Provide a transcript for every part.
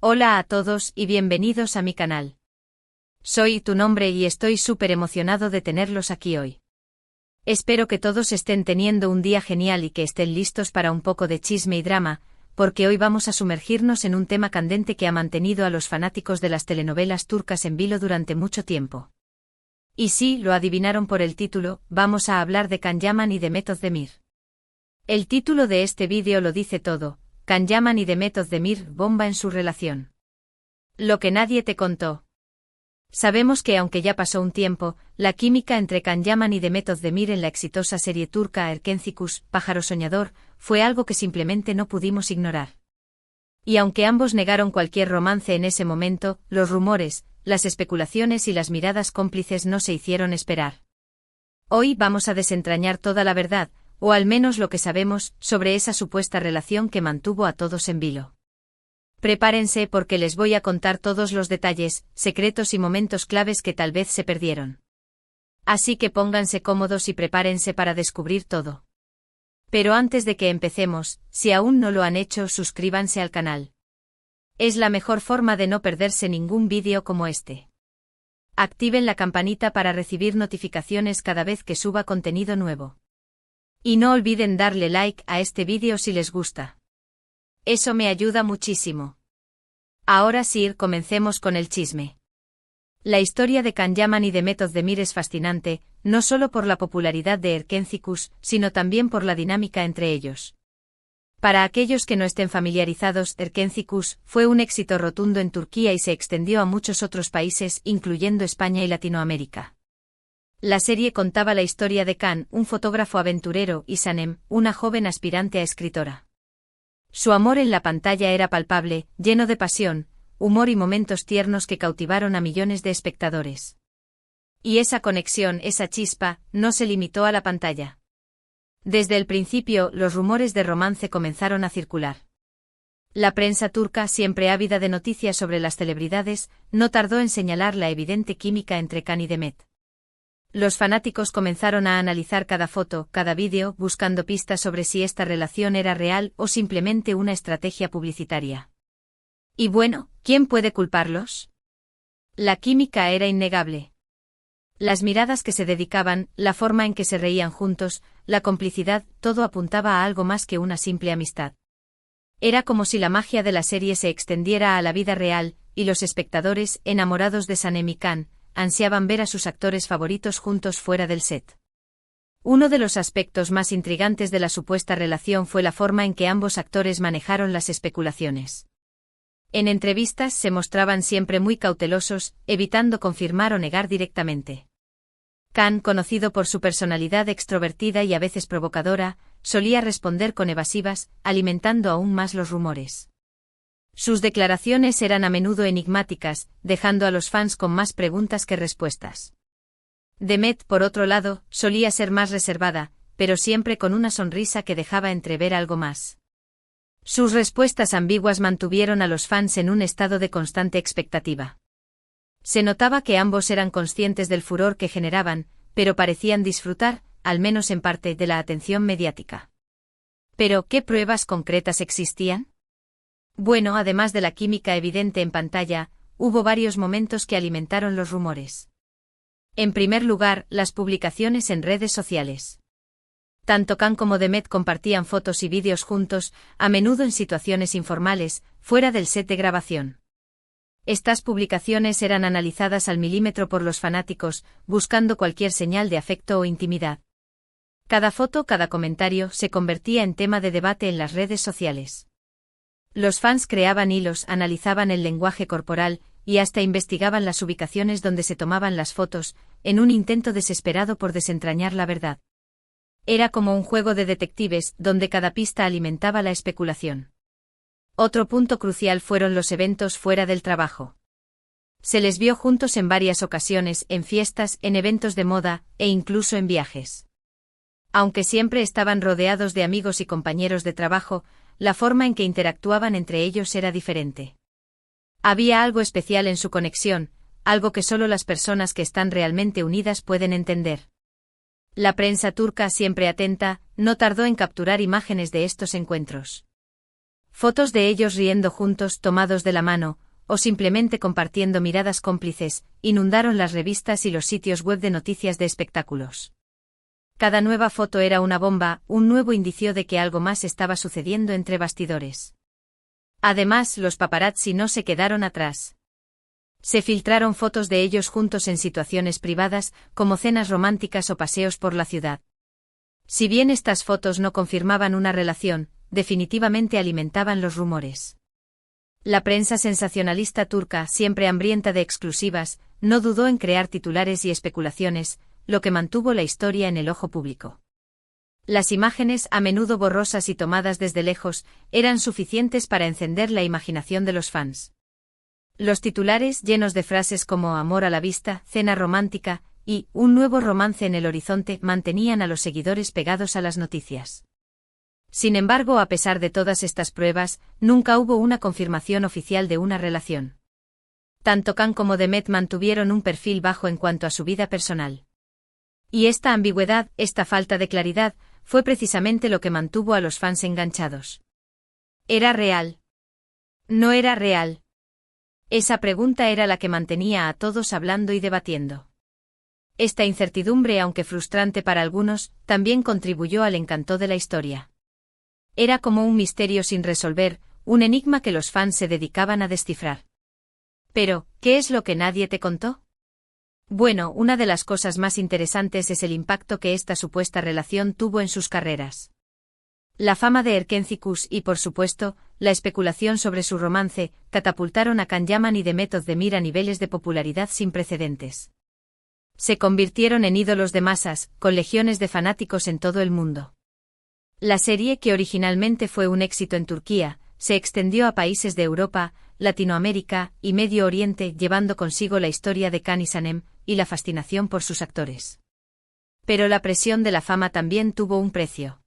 Hola a todos y bienvenidos a mi canal. Soy tu nombre y estoy súper emocionado de tenerlos aquí hoy. Espero que todos estén teniendo un día genial y que estén listos para un poco de chisme y drama, porque hoy vamos a sumergirnos en un tema candente que ha mantenido a los fanáticos de las telenovelas turcas en vilo durante mucho tiempo. Y sí, lo adivinaron por el título, vamos a hablar de Can Yaman y Demet Özdemir. El título de este vídeo lo dice todo. Can Yaman y Demet Özdemir, bomba en su relación. Lo que nadie te contó. Sabemos que aunque ya pasó un tiempo, la química entre Can Yaman y Demet Özdemir en la exitosa serie turca Erkencikus, Pájaro Soñador, fue algo que simplemente no pudimos ignorar. Y aunque ambos negaron cualquier romance en ese momento, los rumores, las especulaciones y las miradas cómplices no se hicieron esperar. Hoy vamos a desentrañar toda la verdad, o al menos lo que sabemos, sobre esa supuesta relación que mantuvo a todos en vilo. Prepárense porque les voy a contar todos los detalles, secretos y momentos claves que tal vez se perdieron. Así que pónganse cómodos y prepárense para descubrir todo. Pero antes de que empecemos, si aún no lo han hecho, suscríbanse al canal. Es la mejor forma de no perderse ningún vídeo como este. Activen la campanita para recibir notificaciones cada vez que suba contenido nuevo. Y no olviden darle like a este vídeo si les gusta. Eso me ayuda muchísimo. Ahora sí, comencemos con el chisme. La historia de Can Yaman y Demet Özdemir es fascinante, no solo por la popularidad de Erkencikus, sino también por la dinámica entre ellos. Para aquellos que no estén familiarizados, Erkencikus fue un éxito rotundo en Turquía y se extendió a muchos otros países, incluyendo España y Latinoamérica. La serie contaba la historia de Can, un fotógrafo aventurero, y Sanem, una joven aspirante a escritora. Su amor en la pantalla era palpable, lleno de pasión, humor y momentos tiernos que cautivaron a millones de espectadores. Y esa conexión, esa chispa, no se limitó a la pantalla. Desde el principio, los rumores de romance comenzaron a circular. La prensa turca, siempre ávida de noticias sobre las celebridades, no tardó en señalar la evidente química entre Can y Demet. Los fanáticos comenzaron a analizar cada foto, cada vídeo, buscando pistas sobre si esta relación era real o simplemente una estrategia publicitaria. Y bueno, ¿quién puede culparlos? La química era innegable. Las miradas que se dedicaban, la forma en que se reían juntos, la complicidad, todo apuntaba a algo más que una simple amistad. Era como si la magia de la serie se extendiera a la vida real, y los espectadores, enamorados de Sanem y Can, ansiaban ver a sus actores favoritos juntos fuera del set. Uno de los aspectos más intrigantes de la supuesta relación fue la forma en que ambos actores manejaron las especulaciones. En entrevistas se mostraban siempre muy cautelosos, evitando confirmar o negar directamente. Can, conocido por su personalidad extrovertida y a veces provocadora, solía responder con evasivas, alimentando aún más los rumores. Sus declaraciones eran a menudo enigmáticas, dejando a los fans con más preguntas que respuestas. Demet, por otro lado, solía ser más reservada, pero siempre con una sonrisa que dejaba entrever algo más. Sus respuestas ambiguas mantuvieron a los fans en un estado de constante expectativa. Se notaba que ambos eran conscientes del furor que generaban, pero parecían disfrutar, al menos en parte, de la atención mediática. ¿Pero qué pruebas concretas existían? Bueno, además de la química evidente en pantalla, hubo varios momentos que alimentaron los rumores. En primer lugar, las publicaciones en redes sociales. Tanto Can como Demet compartían fotos y vídeos juntos, a menudo en situaciones informales, fuera del set de grabación. Estas publicaciones eran analizadas al milímetro por los fanáticos, buscando cualquier señal de afecto o intimidad. Cada foto, cada comentario, se convertía en tema de debate en las redes sociales. Los fans creaban hilos, analizaban el lenguaje corporal, y hasta investigaban las ubicaciones donde se tomaban las fotos, en un intento desesperado por desentrañar la verdad. Era como un juego de detectives, donde cada pista alimentaba la especulación. Otro punto crucial fueron los eventos fuera del trabajo. Se les vio juntos en varias ocasiones, en fiestas, en eventos de moda, e incluso en viajes. Aunque siempre estaban rodeados de amigos y compañeros de trabajo, la forma en que interactuaban entre ellos era diferente. Había algo especial en su conexión, algo que solo las personas que están realmente unidas pueden entender. La prensa turca, siempre atenta, no tardó en capturar imágenes de estos encuentros. Fotos de ellos riendo juntos, tomados de la mano, o simplemente compartiendo miradas cómplices, inundaron las revistas y los sitios web de noticias de espectáculos. Cada nueva foto era una bomba, un nuevo indicio de que algo más estaba sucediendo entre bastidores. Además, los paparazzi no se quedaron atrás. Se filtraron fotos de ellos juntos en situaciones privadas, como cenas románticas o paseos por la ciudad. Si bien estas fotos no confirmaban una relación, definitivamente alimentaban los rumores. La prensa sensacionalista turca, siempre hambrienta de exclusivas, no dudó en crear titulares y especulaciones, lo que mantuvo la historia en el ojo público. Las imágenes, a menudo borrosas y tomadas desde lejos, eran suficientes para encender la imaginación de los fans. Los titulares, llenos de frases como amor a la vista, cena romántica y un nuevo romance en el horizonte, mantenían a los seguidores pegados a las noticias. Sin embargo, a pesar de todas estas pruebas, nunca hubo una confirmación oficial de una relación. Tanto Can como Demet mantuvieron un perfil bajo en cuanto a su vida personal. Y esta ambigüedad, esta falta de claridad, fue precisamente lo que mantuvo a los fans enganchados. ¿Era real? ¿No era real? Esa pregunta era la que mantenía a todos hablando y debatiendo. Esta incertidumbre, aunque frustrante para algunos, también contribuyó al encanto de la historia. Era como un misterio sin resolver, un enigma que los fans se dedicaban a descifrar. Pero, ¿qué es lo que nadie te contó? Bueno, una de las cosas más interesantes es el impacto que esta supuesta relación tuvo en sus carreras. La fama de Erkencikus y, por supuesto, la especulación sobre su romance, catapultaron a Can Yaman y Demet Özdemir a niveles de popularidad sin precedentes. Se convirtieron en ídolos de masas, con legiones de fanáticos en todo el mundo. La serie, que originalmente fue un éxito en Turquía, se extendió a países de Europa, Latinoamérica y Medio Oriente, llevando consigo la historia de Can y Sanem, y la fascinación por sus actores. Pero la presión de la fama también tuvo un precio.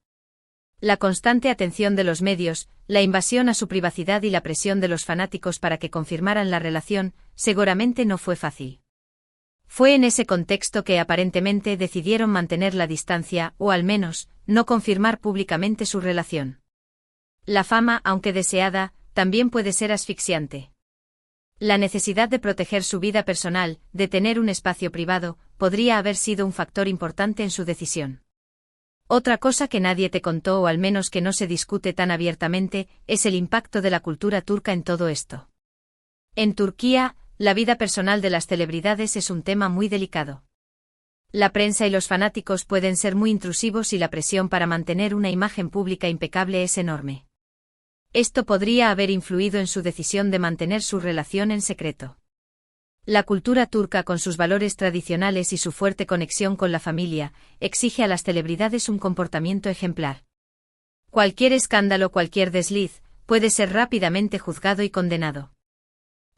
La constante atención de los medios, la invasión a su privacidad y la presión de los fanáticos para que confirmaran la relación, seguramente no fue fácil. Fue en ese contexto que aparentemente decidieron mantener la distancia, o al menos, no confirmar públicamente su relación. La fama, aunque deseada, también puede ser asfixiante. La necesidad de proteger su vida personal, de tener un espacio privado, podría haber sido un factor importante en su decisión. Otra cosa que nadie te contó, o al menos que no se discute tan abiertamente, es el impacto de la cultura turca en todo esto. En Turquía, la vida personal de las celebridades es un tema muy delicado. La prensa y los fanáticos pueden ser muy intrusivos y la presión para mantener una imagen pública impecable es enorme. Esto podría haber influido en su decisión de mantener su relación en secreto. La cultura turca, con sus valores tradicionales y su fuerte conexión con la familia, exige a las celebridades un comportamiento ejemplar. Cualquier escándalo, cualquier desliz, puede ser rápidamente juzgado y condenado.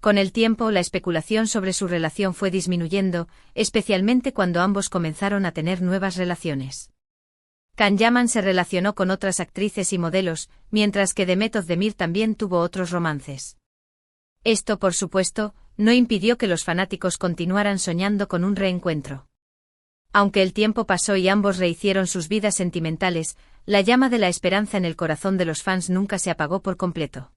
Con el tiempo, la especulación sobre su relación fue disminuyendo, especialmente cuando ambos comenzaron a tener nuevas relaciones. Can Yaman se relacionó con otras actrices y modelos, mientras que Demet Özdemir también tuvo otros romances. Esto, por supuesto, no impidió que los fanáticos continuaran soñando con un reencuentro. Aunque el tiempo pasó y ambos rehicieron sus vidas sentimentales, la llama de la esperanza en el corazón de los fans nunca se apagó por completo.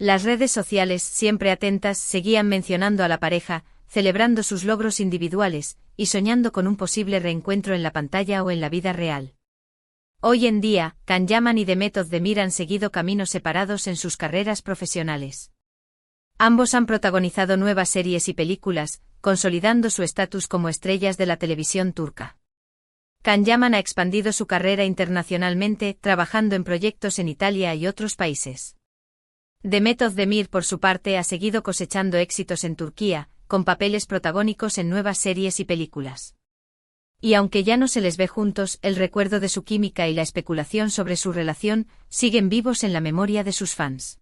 Las redes sociales, siempre atentas, seguían mencionando a la pareja, celebrando sus logros individuales, y soñando con un posible reencuentro en la pantalla o en la vida real. Hoy en día, Can Yaman y Demet Özdemir han seguido caminos separados en sus carreras profesionales. Ambos han protagonizado nuevas series y películas, consolidando su estatus como estrellas de la televisión turca. Can Yaman ha expandido su carrera internacionalmente, trabajando en proyectos en Italia y otros países. Demet Özdemir, por su parte, ha seguido cosechando éxitos en Turquía, con papeles protagónicos en nuevas series y películas. Y aunque ya no se les ve juntos, el recuerdo de su química y la especulación sobre su relación siguen vivos en la memoria de sus fans.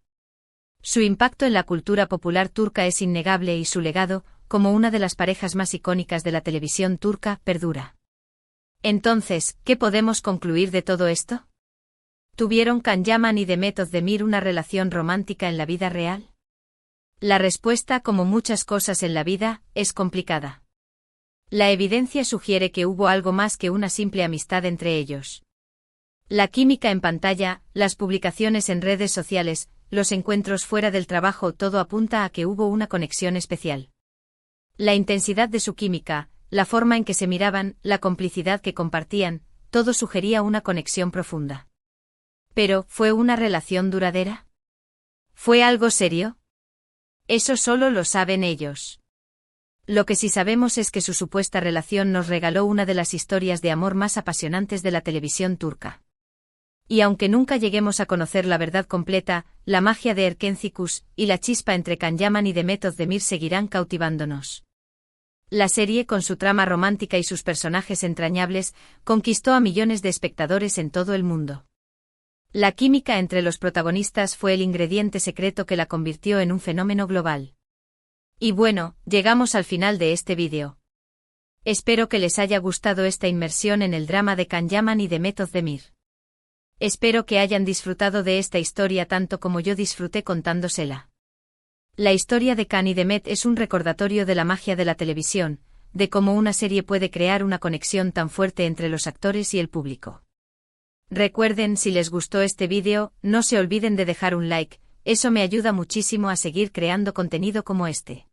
Su impacto en la cultura popular turca es innegable y su legado, como una de las parejas más icónicas de la televisión turca, perdura. Entonces, ¿qué podemos concluir de todo esto? ¿Tuvieron Can Yaman y Demet Özdemir una relación romántica en la vida real? La respuesta, como muchas cosas en la vida, es complicada. La evidencia sugiere que hubo algo más que una simple amistad entre ellos. La química en pantalla, las publicaciones en redes sociales, los encuentros fuera del trabajo, todo apunta a que hubo una conexión especial. La intensidad de su química, la forma en que se miraban, la complicidad que compartían, todo sugería una conexión profunda. Pero, ¿fue una relación duradera? ¿Fue algo serio? Eso solo lo saben ellos. Lo que sí sabemos es que su supuesta relación nos regaló una de las historias de amor más apasionantes de la televisión turca. Y aunque nunca lleguemos a conocer la verdad completa, la magia de Erkencikus y la chispa entre Can Yaman y Demet Özdemir seguirán cautivándonos. La serie, con su trama romántica y sus personajes entrañables, conquistó a millones de espectadores en todo el mundo. La química entre los protagonistas fue el ingrediente secreto que la convirtió en un fenómeno global. Y bueno, llegamos al final de este vídeo. Espero que les haya gustado esta inmersión en el drama de Can Yaman y Demet Özdemir. Espero que hayan disfrutado de esta historia tanto como yo disfruté contándosela. La historia de Can y Demet es un recordatorio de la magia de la televisión, de cómo una serie puede crear una conexión tan fuerte entre los actores y el público. Recuerden, si les gustó este vídeo, no se olviden de dejar un like, eso me ayuda muchísimo a seguir creando contenido como este.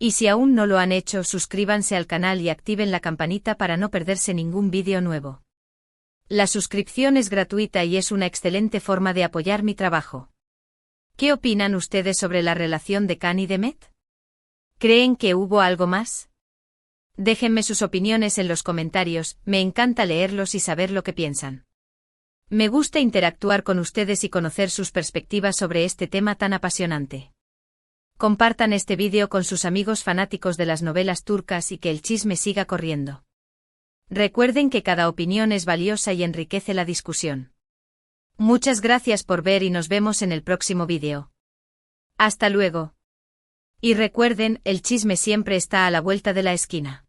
Y si aún no lo han hecho, suscríbanse al canal y activen la campanita para no perderse ningún vídeo nuevo. La suscripción es gratuita y es una excelente forma de apoyar mi trabajo. ¿Qué opinan ustedes sobre la relación de Can y Demet? ¿Creen que hubo algo más? Déjenme sus opiniones en los comentarios, me encanta leerlos y saber lo que piensan. Me gusta interactuar con ustedes y conocer sus perspectivas sobre este tema tan apasionante. Compartan este vídeo con sus amigos fanáticos de las novelas turcas y que el chisme siga corriendo. Recuerden que cada opinión es valiosa y enriquece la discusión. Muchas gracias por ver y nos vemos en el próximo vídeo. Hasta luego. Y recuerden, el chisme siempre está a la vuelta de la esquina.